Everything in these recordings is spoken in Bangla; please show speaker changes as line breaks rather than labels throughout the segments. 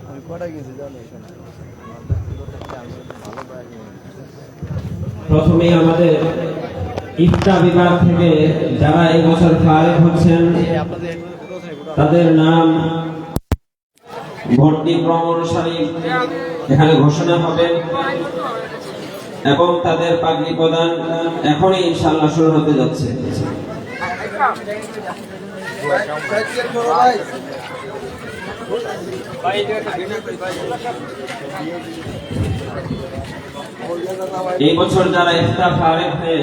আমি কটা গেছি জানো
প্রথমে আমাদের ইফতা বিভাগ থেকে যারা এই বছর ফারিগ হচ্ছেন তাদের নাম ভর্তি ক্রম অনুসারে এখানে ঘোষণা হবে এবং তাদের পাগড়ি প্রদান এখনই ইনশাআল্লাহ শুরু হতে যাচ্ছে। এই বছর যারা ইফতা ফারিগ হয়ে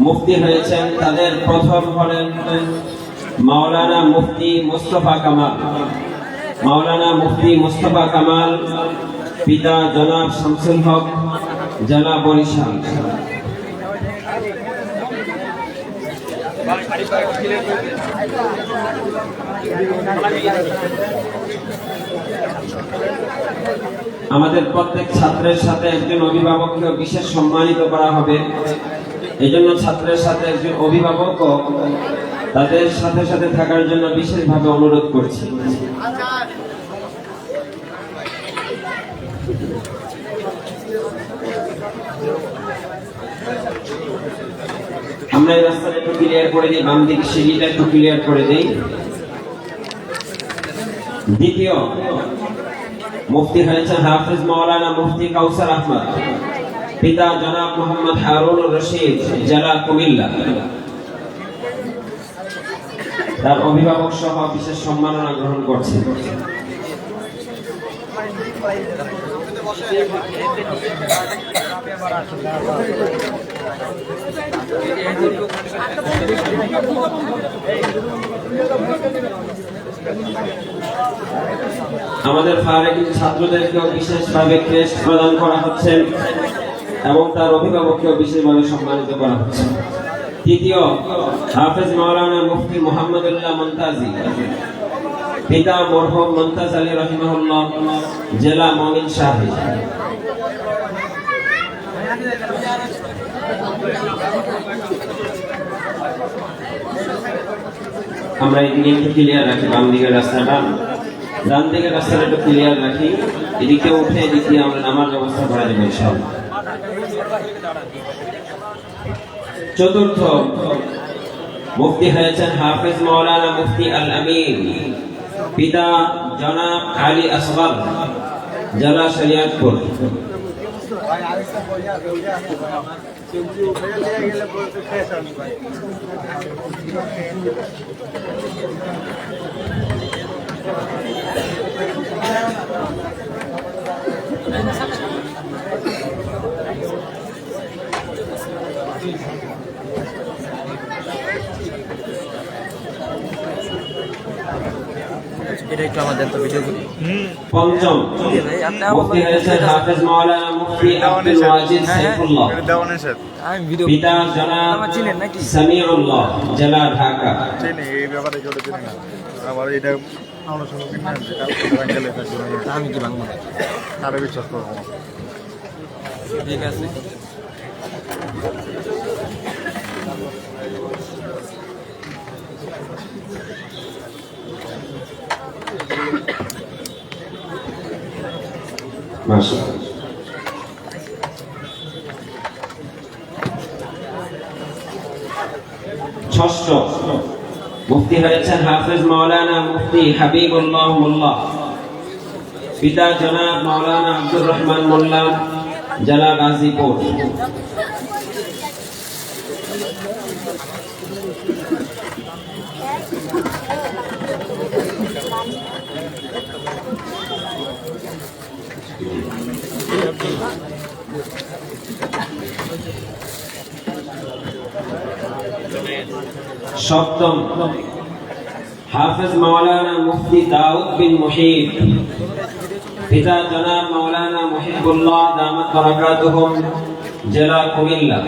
মুফতি হয়েছেন তাদের প্রথম হলেন মাওলানা মুফতি মুস্তফা কামাল। মাওলানা মুফতি মুস্তফা কামাল, পিতা জনাব শামসুল হক, জেলা বরিশাল। আমাদের প্রত্যেক ছাত্রের সাথে একজন অভিভাবককে বিশেষ সম্মানিত করা হবে। এজন্য ছাত্রের সাথে একজন অভিভাবক তাদের সাথে সাথে থাকার জন্য বিশেষভাবে অনুরোধ করছি। আমরা এই রাস্তাটা একটু ক্লিয়ার করে দিই, বাম দিকে সিঁড়িটা একটু ক্লিয়ার করে দিই। দ্বিতীয় মুফতি হয়েছেন হাফিজ মাওলানা মুফতি কাউসার আহমদ, পিতা জনাব মোহাম্মদ হারুন রশিদ, জেলা কুমিল্লা। তার অভিভাবক সহ বিশেষ সম্মাননা গ্রহণ করছেন। আমাদের ফারিগ ছাত্রদেরকেও বিশেষভাবে ক্রেস্ট প্রদান করা হচ্ছে এবং তার অভিভাবককেও বিশেষভাবে সম্মানিত করা হচ্ছে। তৃতীয় হাফেজ মাওলানা মুফতি মুহাম্মদুল্লাহ মুনতাজি, পিতা মরহুম মুনতাজ আলী রাহিমাহুল্লাহ, জেলা মমিন শাহী। আমরা এদিকে একটু ক্লিয়ার রাখি, বাম দিকের রাস্তাটা, ডান দিকের রাস্তাটা একটু ক্লিয়ার রাখি। এদিকে উঠে এদিকে আমরা নামার ব্যবস্থা করা যাবে ইনশাআল্লাহ। চতুর্থ মুফতি হয়েছেন হাফিজ মাওলানা মুফতি আল আমিন, পিতা জনাব আলী আসগর, জেলা শরিয়তপুর। পঞ্চম মুফতি হয়েছেন হাফেজ মাওলানা মুফতি আব্দুল ওয়াজিদ সাইফুল্লাহ, পিতা জনাব সামিউল্লাহ, জেলা ঢাকা।
আমি কি বাংলা আরো বিশ্বাস করবো, ঠিক আছে।
ষষ্ঠ মুফতি হয়েছেন হাফিজ মাওলানা মুফতি হাবিবুল্লাহ মোল্লা, পিতা জনাব মাওলানা আব্দুর রহমান মোল্লা, জেলা গাজীপুর। সপ্তম হাফেজ মাওলানা মুফতি দাউদ বিন মুহিব, পিতা জনাব মাওলানা মুহিবুল্লাহ দামাত বারাকাতুহুম, জেলা কুমিল্লা।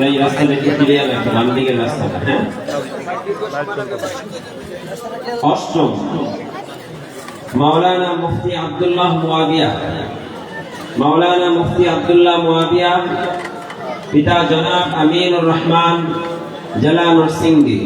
এই রাস্তাটা কি ক্লিয়ার আছে? বাম দিকের রাস্তাটা, হ্যাঁ। অষ্টম, মাওলানা মুফতি আব্দুল্লাহ মুয়াবিয়া। মাওলানা মুফতি আব্দুল্লাহ মুয়াবিয়া, পিতা জনাব আমিনুর রহমান জেলা নরসিংদী।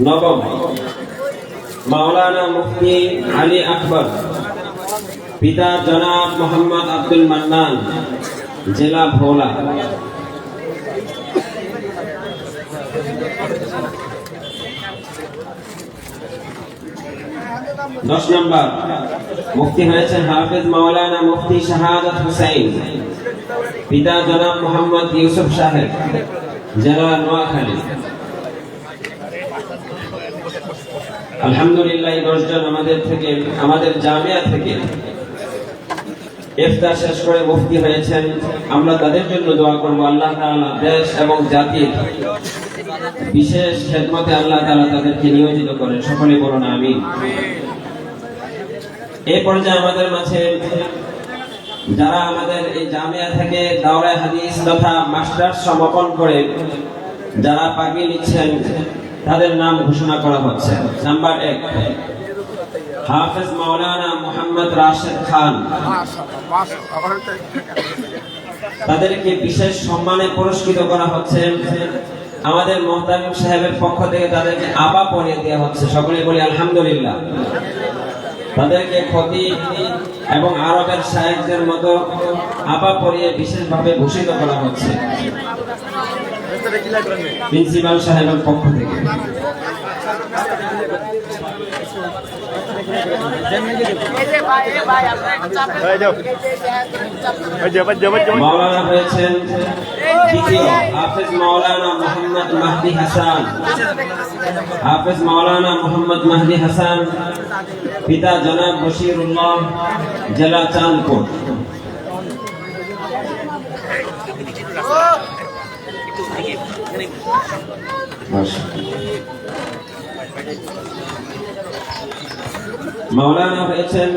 নবম, মাওলানা মুফতি আলী আকবর, পিতা জনাব মোহাম্মদ আব্দুল মান্নান জেলা ভোলা। দশ নম্বর, মুফতি হয়েছেন হাফেজ মাওলানা মুফতি শাহাদাত হুসাইন, পিতা জনাব মোহাম্মদ ইউসুফ সাহেব জেলা নোয়াখালী। আলহামদুলিল্লাহ, এই 10 জন আমাদের জামিয়া থেকে ইফতার শেষ করে মুফতি হয়েছেন। আমরা তাদের জন্য দোয়া করব, আল্লাহ তাআলা দেশ এবং জাতির বিশেষ খেদমতে আল্লাহ তাআলা তাদেরকে নিয়োজিত করেন। সকলে বলুন আমিন। এই পর্যায়ে আমাদের মাঝে যারা আমাদের এই জামিয়া থেকে দাওরায়ে হাদিস তথা মাস্টার্স সমাপন করে যারা পাগড়ি নিচ্ছেন তাদের নাম ঘোষণা করা হচ্ছে। নাম্বার 1, হাফেজ মাওলানা মোহাম্মদ রাশেদ খান। তাদেরকে বিশেষ সম্মানে পুরস্কৃত করা হচ্ছে। আমাদের মোহতামিম সাহেবের পক্ষ থেকে তাদেরকে আবা পরিয়ে দেওয়া হচ্ছে। সকলে বলি আলহামদুলিল্লাহ। তাদেরকে খতিব এবং আরবের শায়েখদের মতো আবা পরিয়ে বিশেষভাবে ভূষিত করা হচ্ছে প্রিন্সিপাল সাহেবের পক্ষ থেকে। মাওলানা হয়েছেন দ্বিতীয় হাফেজ মাওলানা মোহাম্মদ মাহদি হাসান। হাফেজ মাওলানা মোহাম্মদ মাহদি হাসান, পিতা জনাব বশিরুল্লাহ জেলা চাঁদপুর। মাওলানা হয়েছেন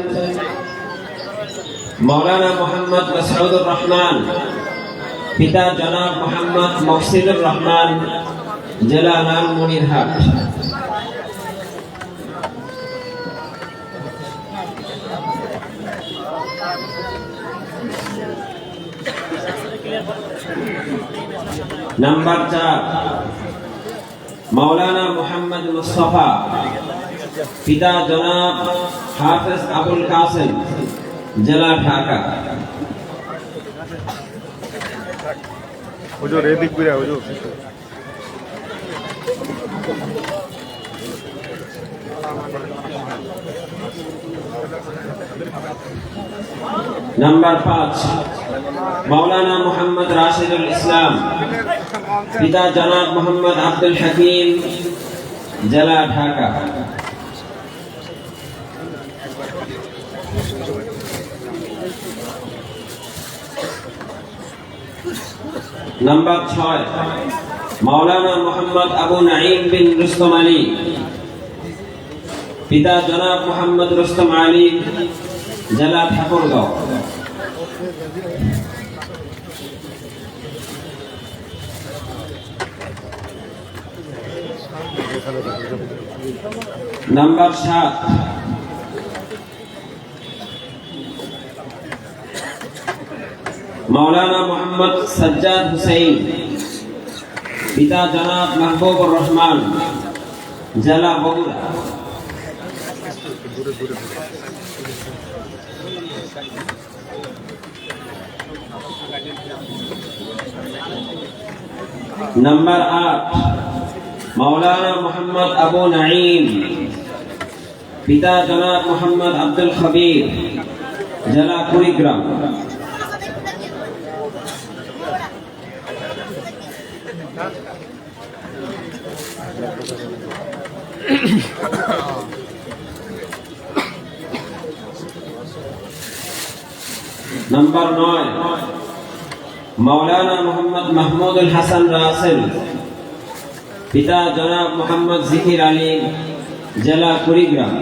মাওলানা মোহাম্মদ মাসউদুর রহমান, পিতা জনাব মোহাম্মদ মকসিদুর রহমান জেলা লালমনিরহাট। নাম্বার 4, মাওলানা মোহাম্মদ মুস্তাফা, পিতা জনাব হাফেজ আবুল কাসেম জেলা ঢাকা।
হুজুর এদিক ঘুরে হুজুর।
নাম্বার 5, মাওলানা মোহাম্মদ রাশিদুল ইসলাম, পিতা জনাব মোহাম্মদ আব্দুল হাকিম জেলা ঢাকা। নাম্বার 6, মাওলানা মোহাম্মদ আবু নাঈম বিন রুস্তম আলী, পিতা জনাব মোহাম্মদ রুস্তম আলী জেলা ঠাকুরগাঁও। নাম্বার 7, মাওলানা মোহাম্মদ সাজ্জাদ হুসাইন, পিতা জনাব মাহবুবুর রহমান জেলা বগুড়া। নাম্বার 8, মাওলানা মোহাম্মদ আবু নাঈম, পিতা জনাব মোহাম্মদ আব্দুল খবির জেলা কুড়িগ্রাম। नंबर 9 मौलाना मोहम्मद महमूदुल हसन रासिल, पिता जनाब मोहम्मद जिकिर अली, जिला कुड़ीग्राम।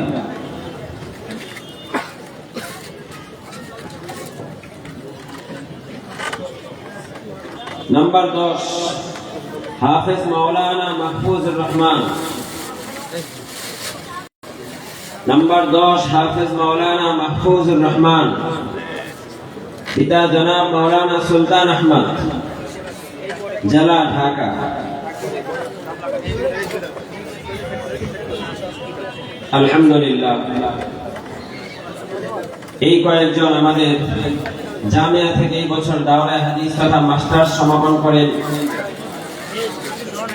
नंबर 10 हाफिज मौलाना महफूजुर रहमान। नंबर 10 हाफिज मौलाना महफूजुर रहमान, पिता जनाब मौलाना सुल्तान अहमद, जिला ढाका। আলহামদুলিল্লাহ, এই কয়েকজন আমাদের জামিয়া থেকে এই বছর দাওরায়ে হাদিস তথা মাস্টার্স সমাপন করে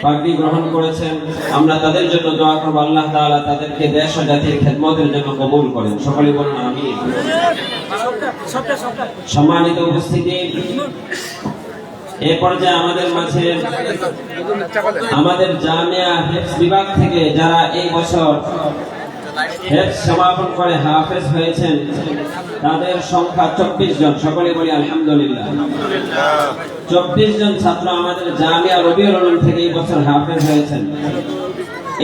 পাগড়ি গ্রহণ করেছেন। আমরা তাদের জন্য দোয়া করব, আল্লাহ তাআলা তাদেরকে দেশ ও জাতির খেদমতের জন্য কবুল করেন। সকলে বলুন আমিন। সম্মানিত উপস্থিতি, এই পর্যায়ে আমাদের মাঝে আমাদের জামিয়া হিফজ বিভাগ থেকে যারা এই বছর হিফজ সমাপন করে হাফেজ হয়েছেন তাদের সংখ্যা 24 জন। সকলে বলি আলহামদুলিল্লাহ। 24 জন ছাত্র আমাদের জামিয়া রবিউল উলুম থেকে এই বছর হাফেজ হয়েছেন।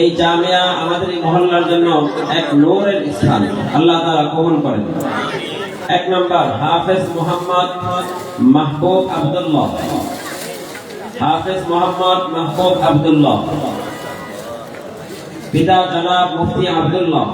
এই জামিয়া আমাদের এই মহল্লার জন্য এক নূরের স্থান, আল্লাহ তাআলা কবুল করেন। 1 নম্বর হাফেজ মোহাম্মদ মাহবুব আব্দুল্লাহ, হাফেজ মোহাম্মদ মাহবুব আব্দুল্লাহ, পিতা জনাব মুফতি আব্দুল্লাহ।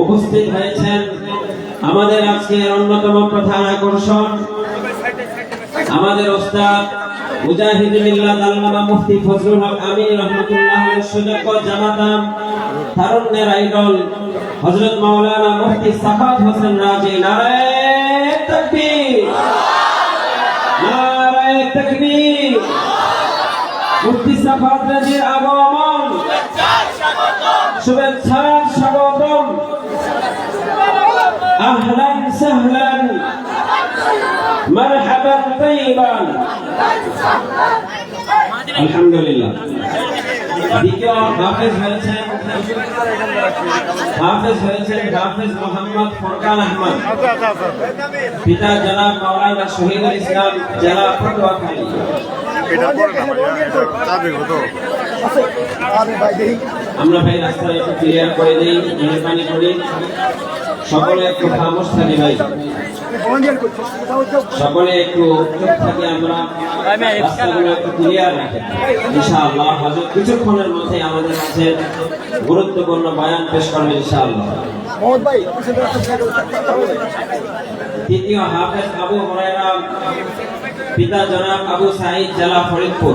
উপস্থিত হয়েছেন আমাদের আজকের অন্যতম প্রধান আকর্ষণ, আমাদের ওস্তাদ মুজাহিদুল্লাহ আল্লামা মুফতি ফজলুল হক আমিন রাহমাতুল্লাহির সুযোগ্য জামাতাম তারুণ্যের আইডল হযরত মাওলানা মুফতি সাখাওয়াত হোসেন রাজি। নারায়ে তাকবীর, নারায়ে তাকবীর। মুফতি সাখাওয়াত রাজির আগমন, শুভেচ্ছা স্বাগতম। আহলান সাহলান মারহাবান তাইয়িবান। আলহামদুলিল্লাহ। দ্বিতীয় হাফেজ হয়েছেন হাফেজ মোহাম্মদ ফুরকান আহমদ, পিতা জনাব মাওলানা শহীদুল ইসলাম, জেলা পটুয়াখালী। আমরা ভাই রাস্তায় একটু ক্লিয়ার করে দিই, মেহরবানি করি। সকলে একটু খামোশ থাকি ভাই, সকলে একটু চুপ থাকি, আমরা রাস্তাগুলো একটু ক্লিয়ার রাখি ইনশাআল্লাহ। হযরত কিছুক্ষণের মধ্যে আমাদের কাছে গুরুত্বপূর্ণ বয়ান পেশ করবেন ইনশাআল্লাহ। তৃতীয় হাফেজ আবু হুরায়রা, পিতা জনাব আবু সাঈদ, জেলা ফরিদপুর।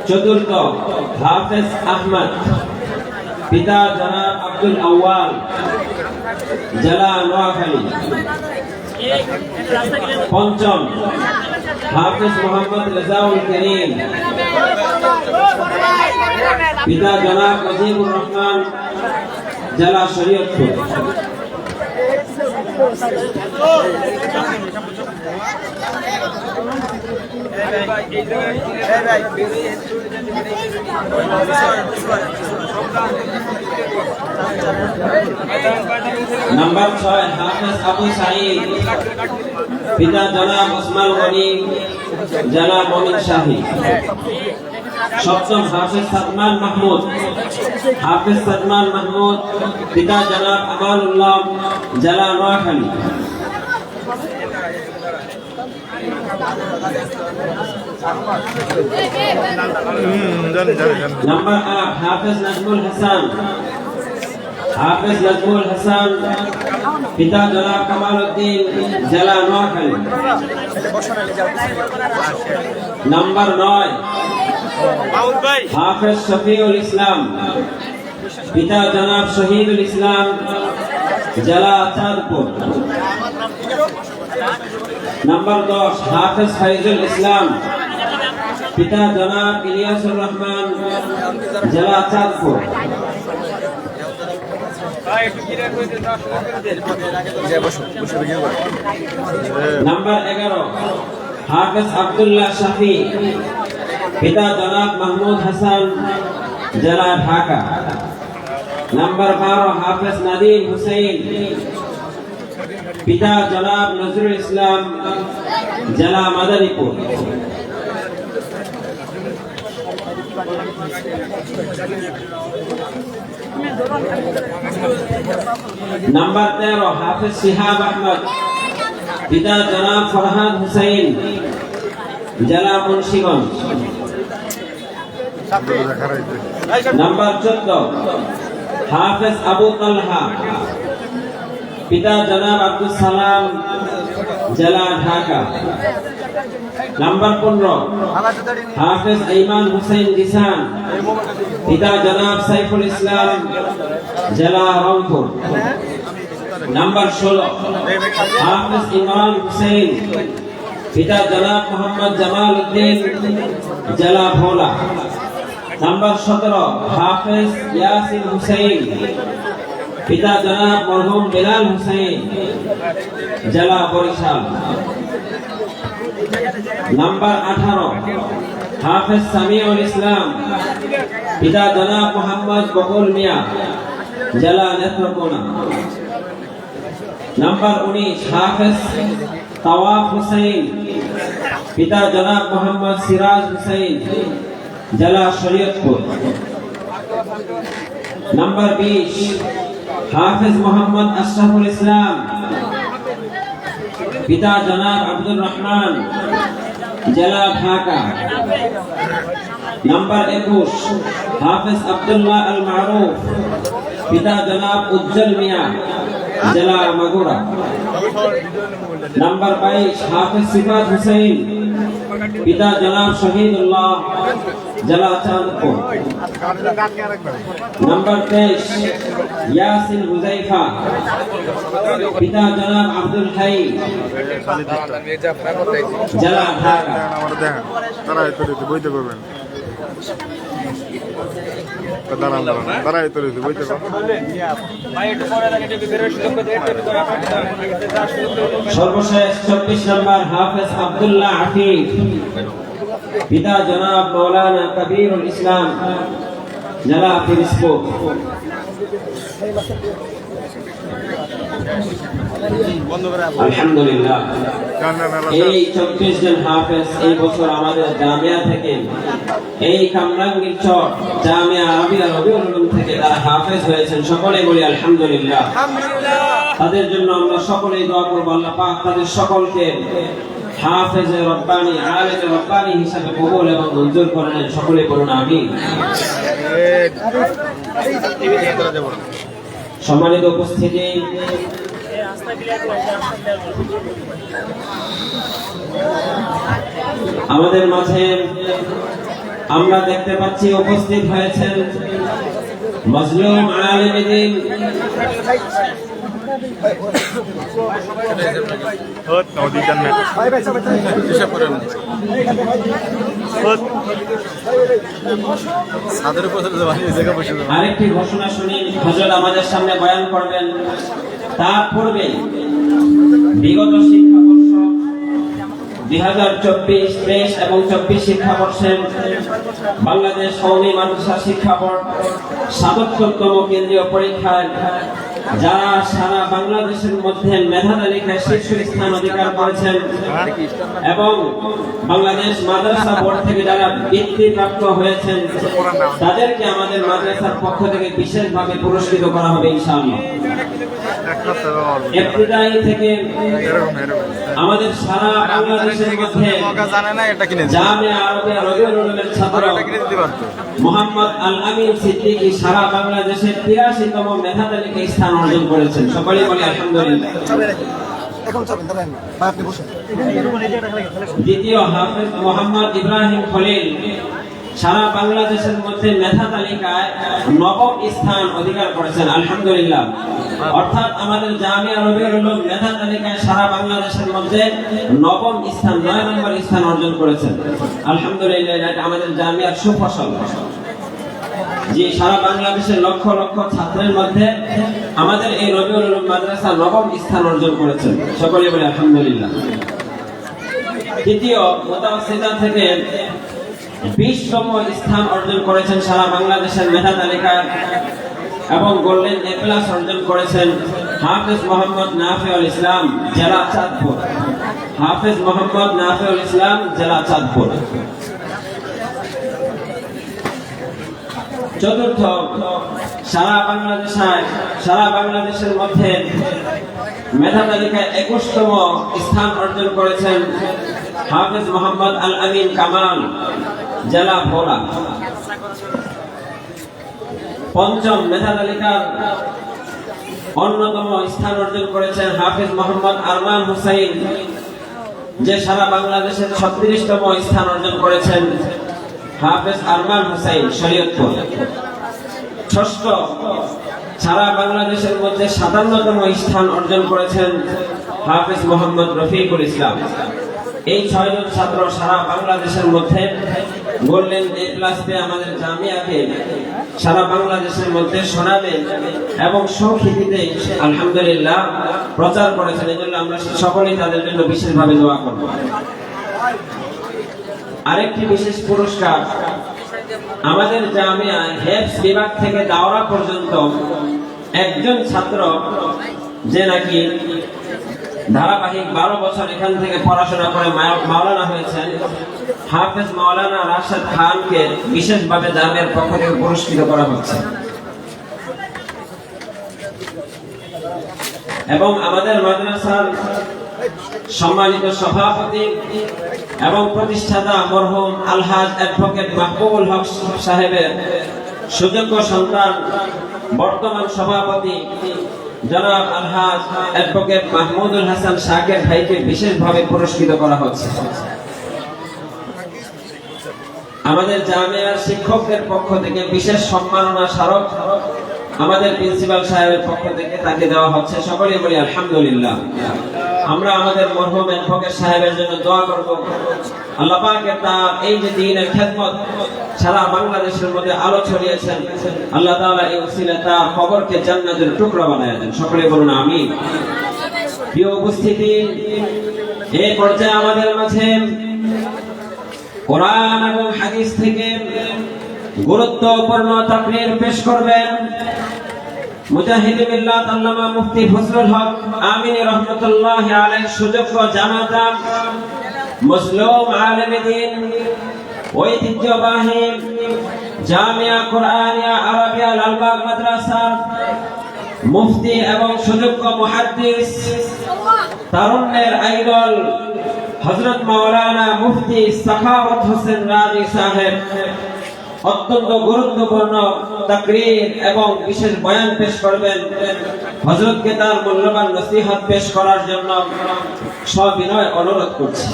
চতুর্থ হাফেজ আহমদ, পিতা জনাব আব্দুল আউয়াল, জেলা নোয়াখালী। পঞ্চম হাফেজ মোহাম্মদ রেজাউল করিম, পিতা জনাব মুজিবুর রহমান, জেলা শরীয়তপুর। नंबर 6 हाफिज अबू साईद, पिता जनाब उस्मान गनी, जिला मोमिन शाही। सप्तम हाफिज सलमान महमूद, पिता जनाब अमानुल्लाह, जिला নোয়াখালী। नंबर 8 हाफिज नजमुल हसन, पिता जनाब कमालुद्दीन, जिला নোয়াখালী। नंबर 9 हाफिज शफीउल इस्लाम, पिता जनाब शहीदुल इस्लाम, जिला चांदपुर। नंबर 10 हाफिज फैजुल इस्लाम, পিতা জনাব ইলিয়াসুর রহমান, জেলা চাঁদপুর। নাম্বার 11 হাফেজ আব্দুল্লাহ শাফি, পিতা জনাব মাহমুদ হাসান, জেলা ঢাকা। নাম্বার 12 হাফেজ নাদিম হুসেইন, পিতা জনাব নজরুল ইসলাম, জেলা মাদারীপুর। নাম্বার 13 হাফেজ শিহাব আহমদ, পিতা জনাব ফরহাদ হুসাইন, জেলা মুন্সিগঞ্জ। নাম্বার 14 হাফেজ আবু তালহা, পিতা জনাব আব্দুল সালাম, জেলা ঢাকা। নাম্বার 15 হাফেজ ইমান হুসেন জিসান, পিতা জনাব সাইফুল ইসলাম, জেলা রংপুর। নাম্বার 16 হাফেজ ইমরান হুসেন, পিতা জনাব মোহাম্মদ জামাল উদ্দিন, জেলা ভোলা। নাম্বার 17 হাফেজ ইয়াসিন হুসেন, পিতা জনাব মরহুম বিলাল হুসেন, জেলা বরিশাল। নাম্বার 18 হাফেজ সামিউল ইসলাম, পিতা জনাব মোহাম্মদ বকুল মিয়া, জেলা নেত্রকোনা। নাম্বার 19 হাফেজ তাওয়াফ হুসেন, পিতা জনাব মোহাম্মদ সিরাজ হুসেন, জেলা শরীয়তপুর। নাম্বার 20 হাফেজ মোহাম্মদ আশরাফুল ইসলাম, পিতা জনাব আব্দুর রহমান, জেলা ঢাকা। নাম্বার 21 হাফেজ আব্দুল্লাহ আল মারুফ, পিতা জনাব উজ্জ্বল মিয়া, জেলা মাগুরা। নাম্বার 22 হাফেজ সিফাত হুসেন, পিতা জনাব শহীদুল্লাহ, জেলা চাঁদপুর। নাম্বার 23 ইয়াসিন হুজাইফা, পিতা জনাব আব্দুল হাই, জেলা ঢাকা।
বইতে পারবেন তারাই তো বইতে পারবেন।
সর্বশেষ 24 নম্বর হাফেজ আব্দুল্লাহ আফিফ, পিতা জনাব মাওলানা কবিরুল ইসলাম, জেলা পিরোজপুর। আলহামদুলিল্লাহ, এই 24 জন হাফেজ এই বছর আমাদের জামিয়া থেকে, এই কামরাঙ্গীর চর জামিয়া আরবিয়া রবিউল উলুম থেকে তারা হাফেজ হয়েছেন। সকলে বলি আলহামদুলিল্লাহ। তাদের জন্য আমরা সকলেই দোয়া করব, আল্লাহ পাক তাদের সকলকে হাফেজে রব্বানি, আলেমে রব্বানি হিসাবে কবুল এবং মঞ্জুর করেন। সকলে বলুন আমিন। সম্মানিত উপস্থিতি, আমাদের মাঝে আমরা দেখতে পাচ্ছি উপস্থিত হয়েছেন মজলুম আলেম দ্বীন, আরেকটি ঘোষণা শুনি, হযরত আমাদের সামনে বয়ান করবেন। তার পূর্বে বিগত শিক্ষাবর্ষ 2024-23 এবং 24 শিক্ষাবর্ষের বাংলাদেশ কওমি মাদ্রাসা শিক্ষা বোর্ড ৭৭তম কেন্দ্রীয় পরীক্ষায় যারা সারা বাংলাদেশের মধ্যে মেধা তালিকায় শীর্ষ স্থান অধিকার করেছেন এবং বাংলাদেশ মাদ্রাসা বোর্ড থেকে যারা বৃত্তিপ্রাপ্ত হয়েছেন তাদেরকে আমাদের মাদ্রাসার পক্ষ থেকে বিশেষভাবে পুরস্কৃত করা হবে ইনশাআল্লাহ। ইবতিদায়ী থেকে আমাদের সারা বাংলাদেশের মধ্যে জামিয়া আরবিয়া রবিউল উলুমের ছাত্র মোহাম্মদ আল আমিন সিদ্দিকী সারা বাংলাদেশের ৮৩তম মেধা তালিকায় স্থান অর্জন করেছেন। সকলেই বলি আলহামদুলিল্লাহ। দ্বিতীয় হাফেজ মোহাম্মদ ইব্রাহিম খলিল, সারা বাংলাদেশের মধ্যে মেধা তালিকায় নবম স্থান অধিকার করেছেন, আলহামদুলিল্লাহ। অর্থাৎ আমাদের জামিয়া রবিউল উলুম মেধা তালিকায় সারা বাংলাদেশের মধ্যে নবম স্থান, 9 নম্বর স্থান অর্জন করেছেন, আলহামদুলিল্লাহ। এটা আমাদের জামিয়ার সুফসল যে সারা বাংলাদেশের লক্ষ লক্ষ ছাত্রের মধ্যে আমাদের এই রবিউল উলুম মাদ্রাসা নবম স্থান অর্জন করেছেন, সকলে বলে আলহামদুলিল্লাহ। তৃতীয় মুতাওয়াসসিতা থেকে 20তম স্থান অর্জন করেছেন সারা বাংলাদেশের মেধা তালিকায় এবং গোল্ডেন এ প্লাস অর্জন করেছেন হাফেজ মোহাম্মদ নাফিউল ইসলাম, জেলা চাঁদপুর। হাফেজ মোহাম্মদ নাফিউল ইসলাম, জেলা চাঁদপুর। চতুর্থ, সারা বাংলাদেশের মধ্যে মেধা তালিকায় 21তম স্থান অর্জন করেছেন হাফেজ মোহাম্মদ আল আমিন কামাল, জেলা ভোলা। পঞ্চম, মেধা তালিকার অন্যতম স্থান অর্জন করেছেন হাফেজ মোহাম্মদ আরমান হুসাইন, যে সারা বাংলাদেশের 36তম স্থান অর্জন করেছেন হাফেজ আরমান হুসাইন, শরীয়তপুর। ষষ্ঠ, সারা বাংলাদেশের মধ্যে 57তম স্থান অর্জন করেছেন হাফেজ মোহাম্মদ রফিকুল ইসলাম। এই 6 জন ছাত্র সারা বাংলাদেশের মধ্যে গোল্ডেন এ প্লাস পেয়ে আমাদের জামিয়াকে সারা বাংলাদেশের মধ্যে শোনাবেন এবং সুখ্যাতিতে আলহামদুলিল্লাহ প্রচার করেছেন। এই জন্য আমরা সকলেই তাদের জন্য বিশেষভাবে দোয়া করব। আরেকটি বিশেষ পুরস্কার, আমাদের জামিয়া হেফজ বিভাগ থেকে দাওরা পর্যন্ত একজন ছাত্র যে নাকি ধারাবাহিক 12 বছর এখান থেকে পড়াশোনা করে মাওলানা হয়েছেন, হাফেজ মাওলানা রাশেদ খানকে বিশেষভাবে জামিয়ার পক্ষ থেকে পুরস্কৃত করা হচ্ছে। এবং আমাদের মাদ্রাসার সম্মানিত সভাপতি এবং প্রতিষ্ঠাতা মরহুম আলহাজ অ্যাডভোকেট মাহবুবুল হক সাহেবের সুযোগ্য সন্তান বর্তমান সভাপতি জনাব আলহাজ অ্যাডভোকেট মাহমুদুল হাসান শাকের ভাইকে বিশেষভাবে পুরস্কৃত করা হচ্ছে। আমাদের জামিয়ার শিক্ষকদের পক্ষ থেকে বিশেষ সম্মাননা স্মারক আমাদের প্রিন্সিপাল সাহেবের পক্ষ থেকে তাকে দেওয়া হচ্ছে, সকলেই বলি আলহামদুলিল্লাহ। আমরা আমাদের মরহুম অ্যাডভোকেট সাহেবের জন্য দোয়া করব, আল্লাহ পাকের তার এই যে দ্বীনের খেদমত সারা বাংলাদেশের মধ্যে আলো ছড়িয়েছেন, আল্লাহ তাআলা এই উসিলায় তার কবরকে জান্নাতের টুকরা বানায় দেন, সকলেই বলুন আমিন। প্রিয় উপস্থিতি, এই পর্যায়ে আমাদের মাঝে কোরআন এবং হাদিস থেকে গুরুত্বপূর্ণ তাকরীর পেশ করবেন মুজাহিদ মিল্লাত আল্লামা মুফতি ফজলুল হক আমিনী রাহমাতুল্লাহি আলাইহি, সুযোগ্য জামাতা মুসলিম আলেম দ্বীন, ঐতিহ্যবাহী জামিয়া কুরআনিয়া আরাবিয়া লালবাগ মাদ্রাসা মুফতি এবং সুযোগ্য মুহাদ্দিস, তারুণ্যের আইডল হযরত মাওলানা মুফতি সাখাওয়াত হোসেন রাজি সাহেব অত্যন্ত গুরুত্বপূর্ণ তাকরীর এবং বিশেষ বয়ান পেশ করবেন। হযরতকে তার মূল্যবান নসিহত পেশ করার জন্য সবিনয় অনুরোধ করছি।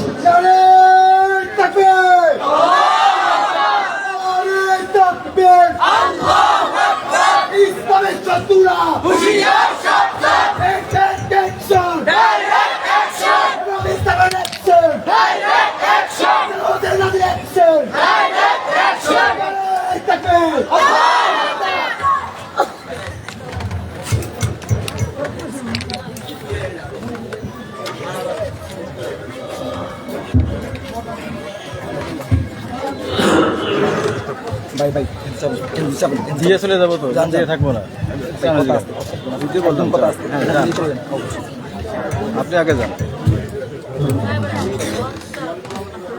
ভাই ভাই দিয়ে চলে যাবো তো, দিয়ে থাকবো না, আপনি আগে যান।